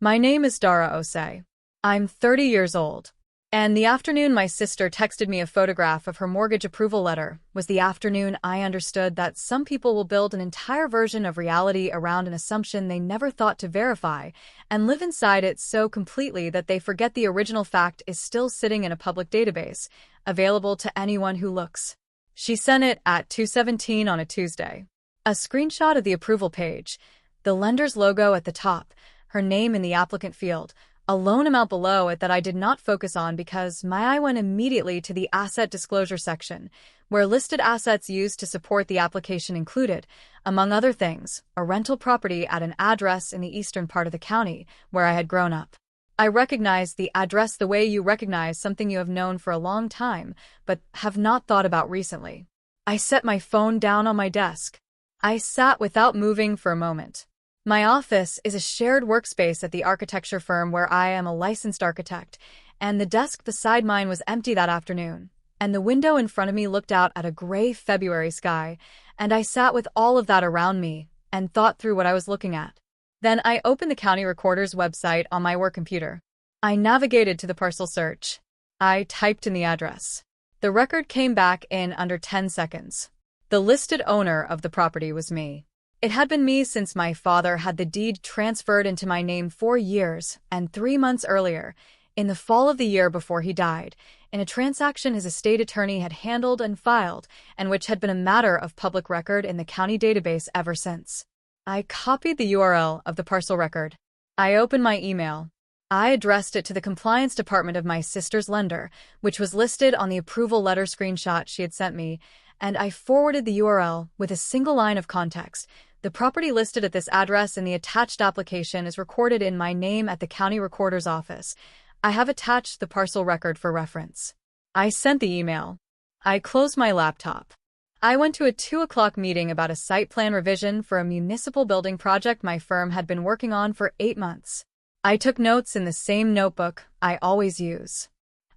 My name is Dara Osei. I'm 30 years old. And the afternoon my sister texted me a photograph of her mortgage approval letter was the afternoon I understood that some people will build an entire version of reality around an assumption they never thought to verify and live inside it so completely that they forget the original fact is still sitting in a public database, available to anyone who looks. She sent it at 2:17 on a Tuesday. A screenshot of the approval page, the lender's logo at the top, her name in the applicant field, a loan amount below it that I did not focus on because my eye went immediately to the asset disclosure section, where listed assets used to support the application included, among other things, a rental property at an address in the eastern part of the county where I had grown up. I recognized the address the way you recognize something you have known for a long time, but have not thought about recently. I set my phone down on my desk. I sat without moving for a moment. My office is a shared workspace at the architecture firm where I am a licensed architect, and the desk beside mine was empty that afternoon, and the window in front of me looked out at a gray February sky, and I sat with all of that around me and thought through what I was looking at. Then I opened the county recorder's website on my work computer. I navigated to the parcel search. I typed in the address. The record came back in under 10 seconds. The listed owner of the property was me. It had been me since my father had the deed transferred into my name 4 years and 3 months earlier, in the fall of the year before he died, in a transaction his estate attorney had handled and filed, and which had been a matter of public record in the county database ever since. I copied the URL of the parcel record. I opened my email. I addressed it to the compliance department of my sister's lender, which was listed on the approval letter screenshot she had sent me, and I forwarded the URL with a single line of context. The property listed at this address in the attached application is recorded in my name at the county recorder's office. I have attached the parcel record for reference. I sent the email. I closed my laptop. I went to a 2 o'clock meeting about a site plan revision for a municipal building project my firm had been working on for 8 months. I took notes in the same notebook I always use.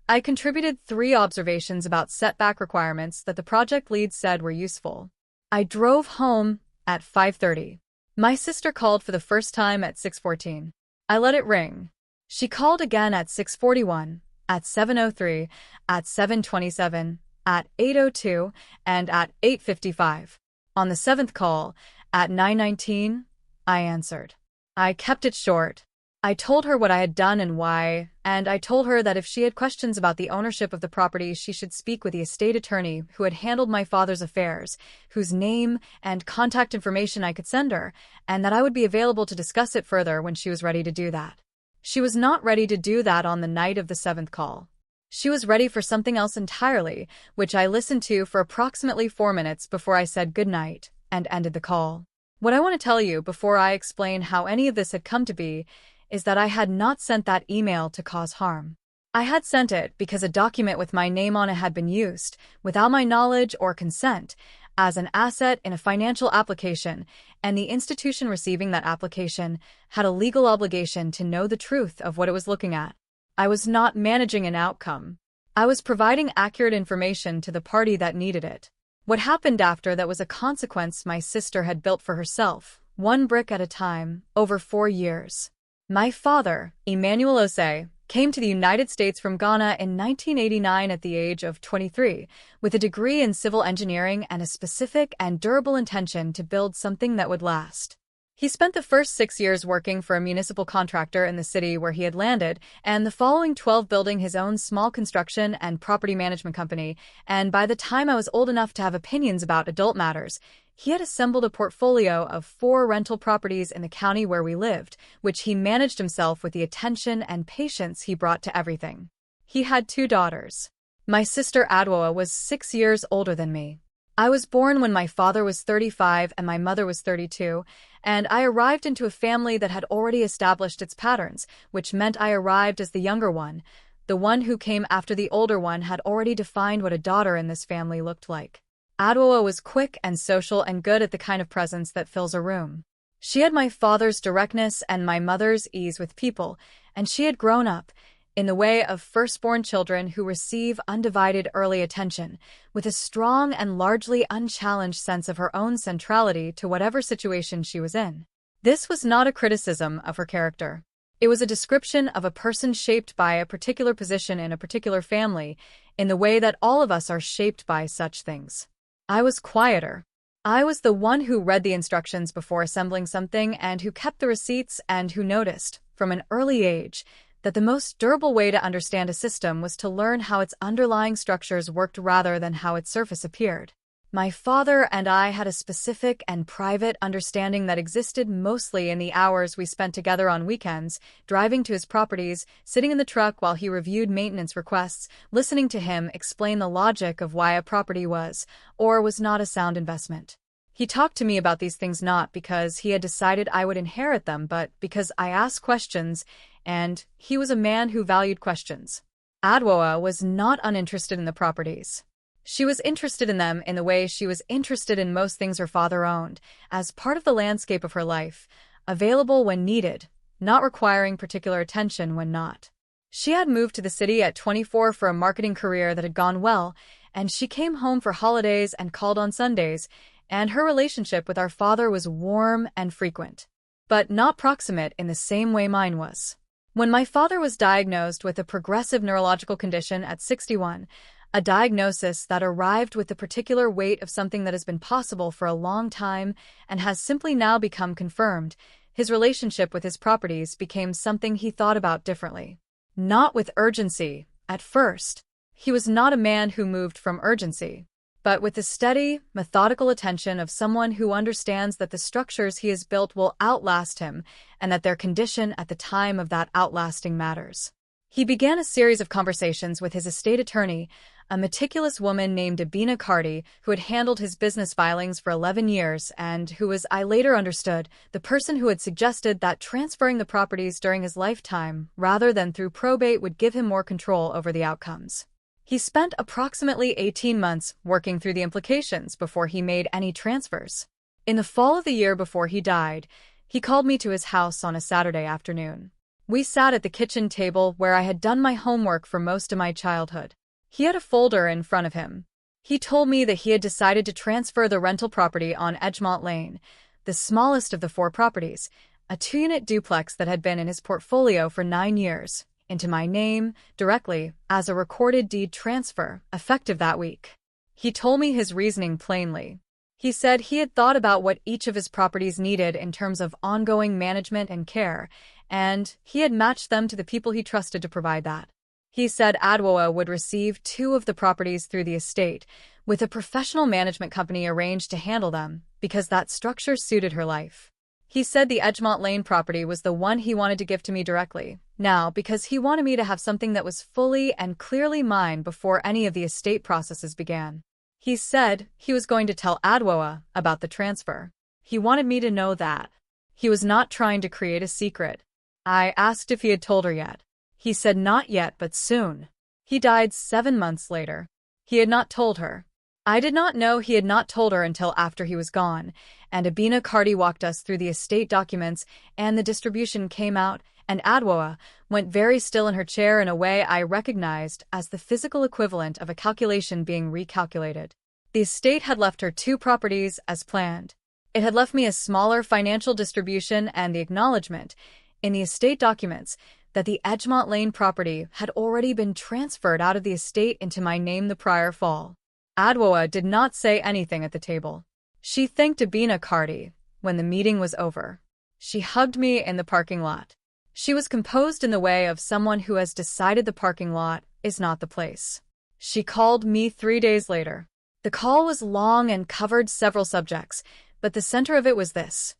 I contributed 3 observations about setback requirements that the project lead said were useful. I drove home at 5:30. My sister called for the first time at 6:14. I let it ring. She called again at 6:41, at 7:03, at 7:27, at 8:02, and at 8:55. On the 7th call, at 9:19, I answered. I kept it short. I told her what I had done and why, and I told her that if she had questions about the ownership of the property, she should speak with the estate attorney who had handled my father's affairs, whose name and contact information I could send her, and that I would be available to discuss it further when she was ready to do that. She was not ready to do that on the night of the 7th call. She was ready for something else entirely, which I listened to for approximately 4 minutes before I said goodnight and ended the call. What I want to tell you before I explain how any of this had come to be is that I had not sent that email to cause harm. I had sent it because a document with my name on it had been used, without my knowledge or consent, as an asset in a financial application, and the institution receiving that application had a legal obligation to know the truth of what it was looking at. I was not managing an outcome. I was providing accurate information to the party that needed it. What happened after that was a consequence my sister had built for herself, 1 brick at a time, over 4 years. My father, Emmanuel Osei, came to the United States from Ghana in 1989 at the age of 23, with a degree in civil engineering and a specific and durable intention to build something that would last. He spent the first 6 years working for a municipal contractor in the city where he had landed, and the following 12 building his own small construction and property management company, and by the time I was old enough to have opinions about adult matters, he had assembled a portfolio of 4 rental properties in the county where we lived, which he managed himself with the attention and patience he brought to everything. He had 2 daughters. My sister Adwoa was 6 years older than me. I was born when my father was 35 and my mother was 32, and I arrived into a family that had already established its patterns, which meant I arrived as the younger one. The one who came after the older one had already defined what a daughter in this family looked like. Adwoa was quick and social and good at the kind of presence that fills a room. She had my father's directness and my mother's ease with people, and she had grown up, in the way of firstborn children who receive undivided early attention, with a strong and largely unchallenged sense of her own centrality to whatever situation she was in. This was not a criticism of her character. It was a description of a person shaped by a particular position in a particular family, in the way that all of us are shaped by such things. I was quieter. I was the one who read the instructions before assembling something and who kept the receipts and who noticed, from an early age, that the most durable way to understand a system was to learn how its underlying structures worked rather than how its surface appeared. My father and I had a specific and private understanding that existed mostly in the hours we spent together on weekends, driving to his properties, sitting in the truck while he reviewed maintenance requests, listening to him explain the logic of why a property was, or was not a sound investment. He talked to me about these things not because he had decided I would inherit them, but because I asked questions, and he was a man who valued questions. Adwoa was not uninterested in the properties. She was interested in them in the way she was interested in most things her father owned, as part of the landscape of her life, available when needed, not requiring particular attention when not. She had moved to the city at 24 for a marketing career that had gone well, and she came home for holidays and called on Sundays, and her relationship with our father was warm and frequent, but not proximate in the same way mine was. When my father was diagnosed with a progressive neurological condition at 61, a diagnosis that arrived with the particular weight of something that has been possible for a long time and has simply now become confirmed, his relationship with his properties became something he thought about differently. Not with urgency, at first. He was not a man who moved from urgency, but with the steady, methodical attention of someone who understands that the structures he has built will outlast him and that their condition at the time of that outlasting matters. He began a series of conversations with his estate attorney, a meticulous woman named Abina Carty, who had handled his business filings for 11 years and who was, I later understood, the person who had suggested that transferring the properties during his lifetime rather than through probate would give him more control over the outcomes. He spent approximately 18 months working through the implications before he made any transfers. In the fall of the year before he died, he called me to his house on a Saturday afternoon. We sat at the kitchen table where I had done my homework for most of my childhood. He had a folder in front of him. He told me that he had decided to transfer the rental property on Edgemont Lane, the smallest of the 4 properties, a 2-unit duplex that had been in his portfolio for 9 years, into my name, directly, as a recorded deed transfer, effective that week. He told me his reasoning plainly. He said he had thought about what each of his properties needed in terms of ongoing management and care, and he had matched them to the people he trusted to provide that. He said Adwoa would receive 2 of the properties through the estate, with a professional management company arranged to handle them, because that structure suited her life. He said the Edgemont Lane property was the one he wanted to give to me directly, now because he wanted me to have something that was fully and clearly mine before any of the estate processes began. He said he was going to tell Adwoa about the transfer. He wanted me to know that. He was not trying to create a secret. I asked if he had told her yet. He said not yet, but soon. He died 7 months later. He had not told her. I did not know he had not told her until after he was gone, and Abina Carty walked us through the estate documents, and the distribution came out, and Adwoa went very still in her chair in a way I recognized as the physical equivalent of a calculation being recalculated. The estate had left her 2 properties as planned. It had left me a smaller financial distribution and the acknowledgement, in the estate documents, that the Edgemont Lane property had already been transferred out of the estate into my name the prior fall. Adwoa did not say anything at the table. She thanked Abina Carty when the meeting was over. She hugged me in the parking lot. She was composed in the way of someone who has decided the parking lot is not the place. She called me 3 days later. The call was long and covered several subjects, but the center of it was this.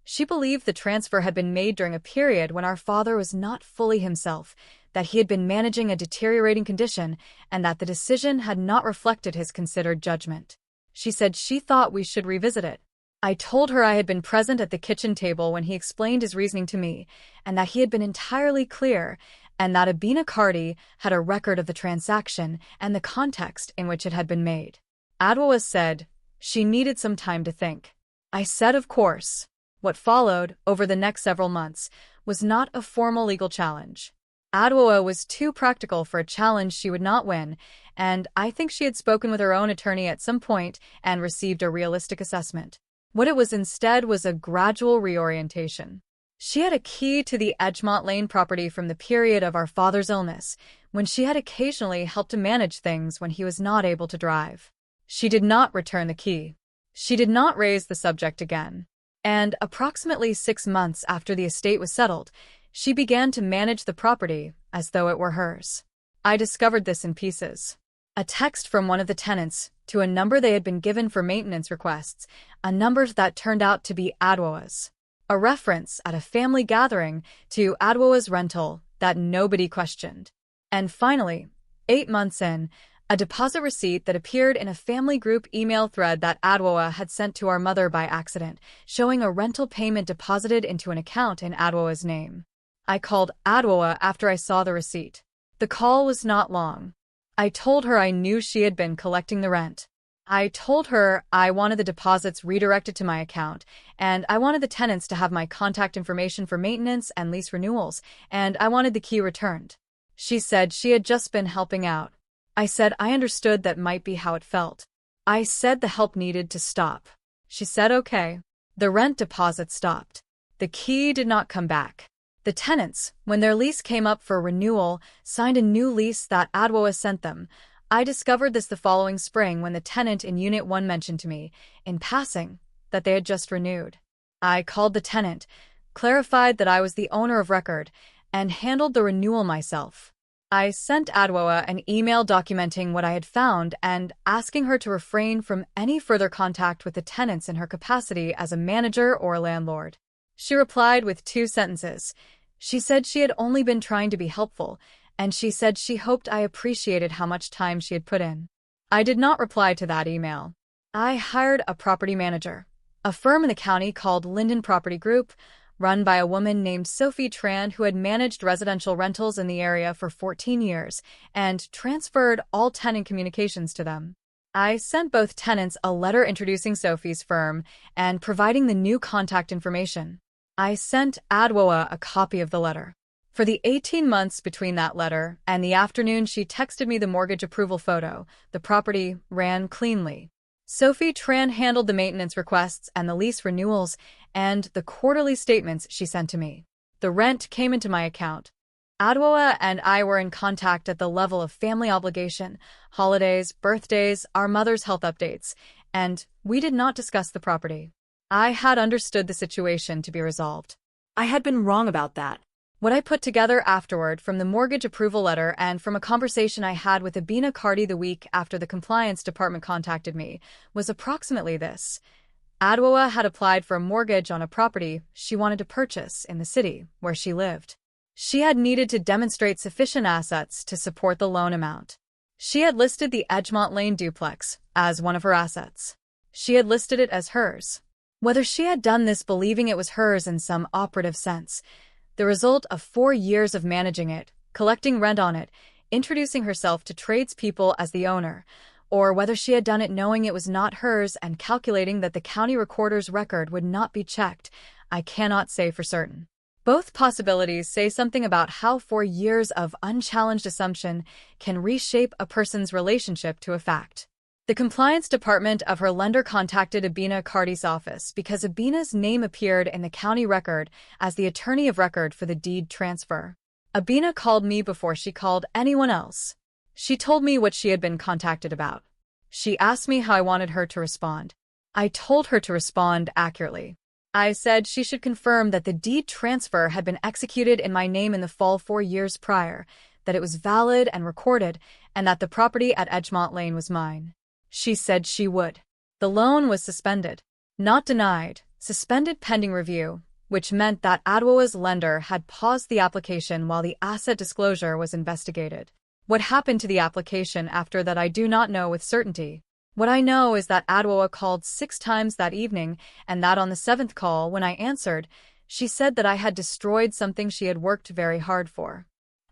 She believed the transfer had been made during a period when our father was not fully himself, that he had been managing a deteriorating condition, and that the decision had not reflected his considered judgment. She said she thought we should revisit it. I told her I had been present at the kitchen table when he explained his reasoning to me, and that he had been entirely clear, and that Abina Carty had a record of the transaction and the context in which it had been made. Adwoa said she needed some time to think. I said of course. What followed, over the next several months, was not a formal legal challenge. Adwoa was too practical for a challenge she would not win, and I think she had spoken with her own attorney at some point and received a realistic assessment. What it was instead was a gradual reorientation. She had a key to the Edgemont Lane property from the period of our father's illness, when she had occasionally helped to manage things when he was not able to drive. She did not return the key. She did not raise the subject again. And approximately 6 months after the estate was settled, she began to manage the property as though it were hers. I discovered this in pieces. A text from one of the tenants to a number they had been given for maintenance requests, a number that turned out to be Adwoa's. A reference at a family gathering to Adwoa's rental that nobody questioned. And finally, 8 months in, a deposit receipt that appeared in a family group email thread that Adwoa had sent to our mother by accident, showing a rental payment deposited into an account in Adwoa's name. I called Adwoa after I saw the receipt. The call was not long. I told her I knew she had been collecting the rent. I told her I wanted the deposits redirected to my account, and I wanted the tenants to have my contact information for maintenance and lease renewals, and I wanted the key returned. She said she had just been helping out. I said I understood that might be how it felt. I said the help needed to stop. She said okay. The rent deposit stopped. The key did not come back. The tenants, when their lease came up for renewal, signed a new lease that Adwoa sent them. I discovered this the following spring when the tenant in Unit 1 mentioned to me, in passing, that they had just renewed. I called the tenant, clarified that I was the owner of record, and handled the renewal myself. I sent Adwoa an email documenting what I had found and asking her to refrain from any further contact with the tenants in her capacity as a manager or a landlord. She replied with 2 sentences. She said she had only been trying to be helpful, and she said she hoped I appreciated how much time she had put in. I did not reply to that email. I hired a property manager, a firm in the county called Linden Property Group, run by a woman named Sophie Tran who had managed residential rentals in the area for 14 years and transferred all tenant communications to them. I sent both tenants a letter introducing Sophie's firm and providing the new contact information. I sent Adwoa a copy of the letter. For the 18 months between that letter and the afternoon she texted me the mortgage approval photo, the property ran cleanly. Sophie Tran handled the maintenance requests and the lease renewals and the quarterly statements she sent to me. The rent came into my account. Adwoa and I were in contact at the level of family obligation, holidays, birthdays, our mother's health updates, and we did not discuss the property. I had understood the situation to be resolved. I had been wrong about that. What I put together afterward from the mortgage approval letter and from a conversation I had with Abina Cardi the week after the compliance department contacted me was approximately this. Adwoa had applied for a mortgage on a property she wanted to purchase in the city where she lived. She had needed to demonstrate sufficient assets to support the loan amount. She had listed the Edgemont Lane duplex as one of her assets. She had listed it as hers. Whether she had done this believing it was hers in some operative sense, the result of 4 years of managing it, collecting rent on it, introducing herself to tradespeople as the owner, or whether she had done it knowing it was not hers and calculating that the county recorder's record would not be checked, I cannot say for certain. Both possibilities say something about how 4 years of unchallenged assumption can reshape a person's relationship to a fact. The compliance department of her lender contacted Abina Cardi's office because Abina's name appeared in the county record as the attorney of record for the deed transfer. Abina called me before she called anyone else. She told me what she had been contacted about. She asked me how I wanted her to respond. I told her to respond accurately. I said she should confirm that the deed transfer had been executed in my name in the fall 4 years prior, that it was valid and recorded, and that the property at Edgemont Lane was mine. She said she would. The loan was suspended. Not denied, suspended pending review, which meant that Adwoa's lender had paused the application while the asset disclosure was investigated. What happened to the application after that I do not know with certainty. What I know is that Adwoa called 6 times that evening, and that on the 7th call, when I answered, she said that I had destroyed something she had worked very hard for.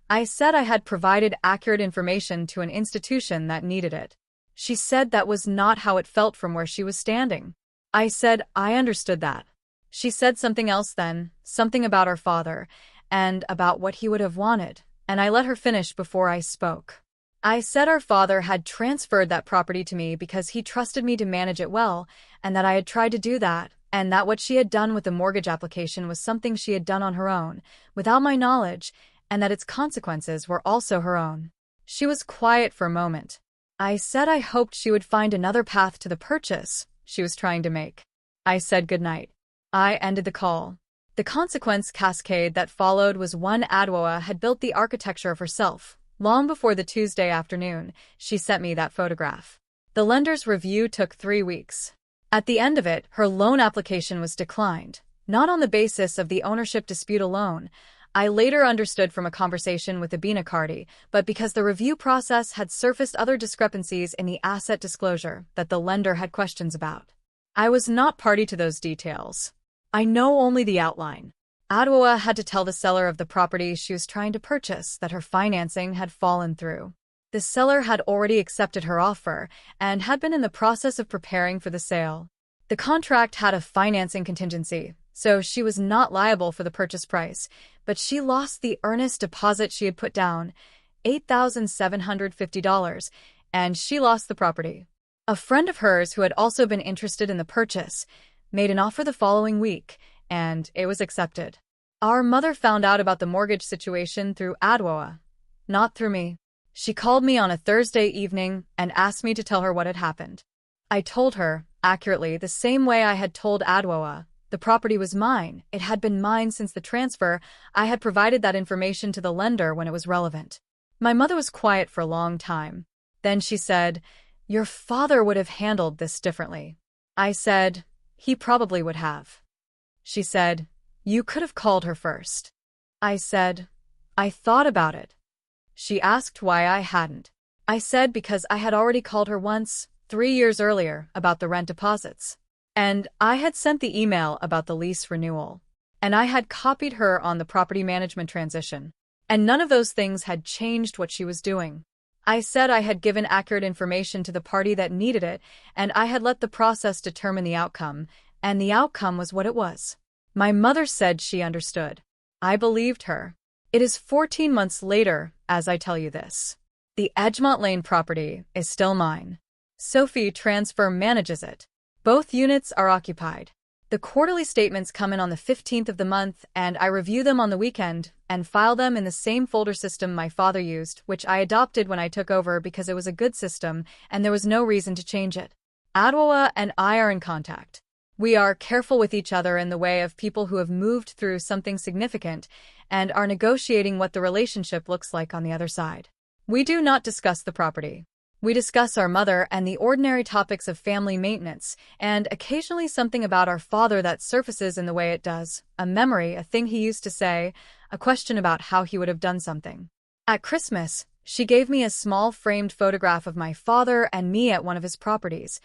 I said I had provided accurate information to an institution that needed it. She said that was not how it felt from where she was standing. I said I understood that. She said something else then, something about our father, and about what he would have wanted, and I let her finish before I spoke. I said our father had transferred that property to me because he trusted me to manage it well, and that I had tried to do that, and that what she had done with the mortgage application was something she had done on her own, without my knowledge, and that its consequences were also her own. She was quiet for a moment. I said I hoped she would find another path to the purchase she was trying to make. I said goodnight. I ended the call. The consequence cascade that followed was one Adwoa had built the architecture of herself. Long before the Tuesday afternoon, she sent me that photograph. The lender's review took 3 weeks. At the end of it, her loan application was declined, not on the basis of the ownership dispute alone. I later understood from a conversation with Abina Cardi, but because the review process had surfaced other discrepancies in the asset disclosure that the lender had questions about. I was not party to those details. I know only the outline. Adwoa had to tell the seller of the property she was trying to purchase that her financing had fallen through. The seller had already accepted her offer and had been in the process of preparing for the sale. The contract had a financing contingency, so she was not liable for the purchase price, but she lost the earnest deposit she had put down, $8,750, and she lost the property. A friend of hers who had also been interested in the purchase made an offer the following week, and it was accepted. Our mother found out about the mortgage situation through Adwoa, not through me. She called me on a Thursday evening and asked me to tell her what had happened. I told her, accurately, the same way I had told Adwoa. The property was mine. It had been mine since the transfer. I had provided that information to the lender when it was relevant. My mother was quiet for a long time. Then she said, "Your father would have handled this differently." I said, "He probably would have." She said, "You could have called her first." I said, "I thought about it." She asked why I hadn't. I said because I had already called her once, 3 years earlier, about the rent deposits. And I had sent the email about the lease renewal. And I had copied her on the property management transition. And none of those things had changed what she was doing. I said I had given accurate information to the party that needed it, and I had let the process determine the outcome, and the outcome was what it was. My mother said she understood. I believed her. It is 14 months later as I tell you this. The Edgemont Lane property is still mine. Sophie Transfer manages it. Both units are occupied. The quarterly statements come in on the 15th of the month, and I review them on the weekend and file them in the same folder system my father used, which I adopted when I took over because it was a good system and there was no reason to change it. Adwoa and I are in contact. We are careful with each other in the way of people who have moved through something significant and are negotiating what the relationship looks like on the other side. We do not discuss the property. We discuss our mother and the ordinary topics of family maintenance, and occasionally something about our father that surfaces in the way it does, a memory, a thing he used to say, a question about how he would have done something. At Christmas, she gave me a small framed photograph of my father and me at one of his properties.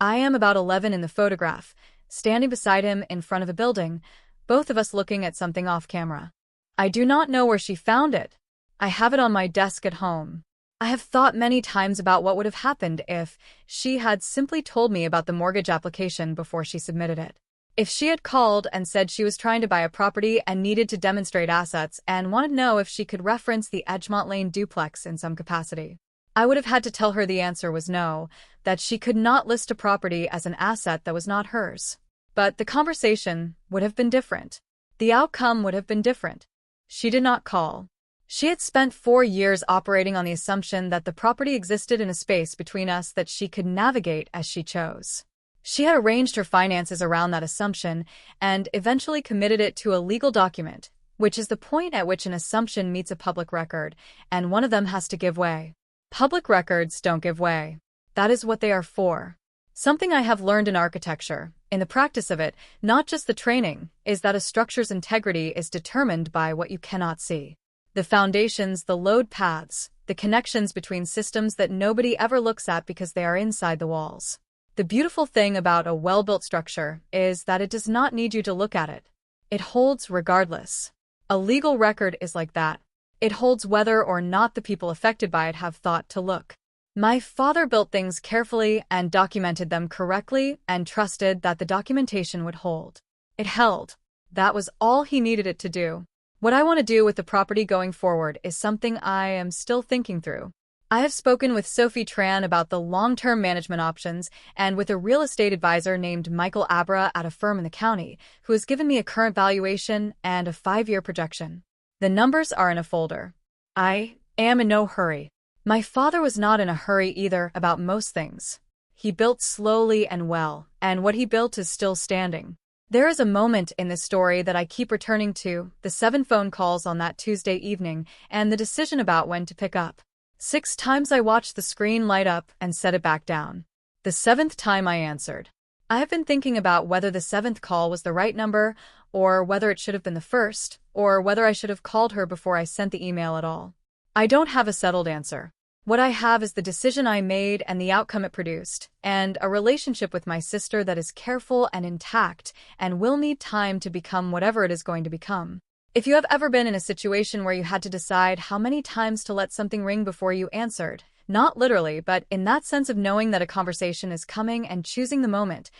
I am about 11 in the photograph, standing beside him in front of a building, both of us looking at something off camera. I do not know where she found it. I have it on my desk at home. I have thought many times about what would have happened if she had simply told me about the mortgage application before she submitted it. If she had called and said she was trying to buy a property and needed to demonstrate assets and wanted to know if she could reference the Edgemont Lane duplex in some capacity, I would have had to tell her the answer was no, that she could not list a property as an asset that was not hers. But the conversation would have been different. The outcome would have been different. She did not call. She had spent 4 years operating on the assumption that the property existed in a space between us that she could navigate as she chose. She had arranged her finances around that assumption and eventually committed it to a legal document, which is the point at which an assumption meets a public record, and one of them has to give way. Public records don't give way. That is what they are for. Something I have learned in architecture, in the practice of it, not just the training, is that a structure's integrity is determined by what you cannot see. The foundations, the load paths, the connections between systems that nobody ever looks at because they are inside the walls. The beautiful thing about a well-built structure is that it does not need you to look at it. It holds regardless. A legal record is like that. It holds whether or not the people affected by it have thought to look. My father built things carefully and documented them correctly and trusted that the documentation would hold. It held. That was all he needed it to do. What I want to do with the property going forward is something I am still thinking through. I have spoken with Sophie Tran about the long-term management options and with a real estate advisor named Michael Abra at a firm in the county, who has given me a current valuation and a 5-year projection. The numbers are in a folder. I am in no hurry. My father was not in a hurry either about most things. He built slowly and well, and what he built is still standing. There is a moment in this story that I keep returning to, the 7 phone calls on that Tuesday evening, and the decision about when to pick up. 6 times I watched the screen light up and set it back down. The 7th time I answered. I have been thinking about whether the 7th call was the right number, or whether it should have been the first, or whether I should have called her before I sent the email at all. I don't have a settled answer. What I have is the decision I made and the outcome it produced, and a relationship with my sister that is careful and intact and will need time to become whatever it is going to become. If you have ever been in a situation where you had to decide how many times to let something ring before you answered, not literally, but in that sense of knowing that a conversation is coming and choosing the moment,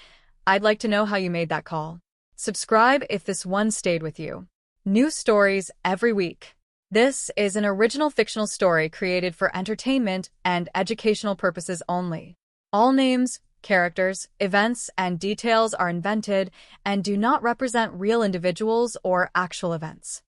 I'd like to know how you made that call. Subscribe if this one stayed with you. New stories every week. This is an original fictional story created for entertainment and educational purposes only. All names, characters, events, and details are invented and do not represent real individuals or actual events.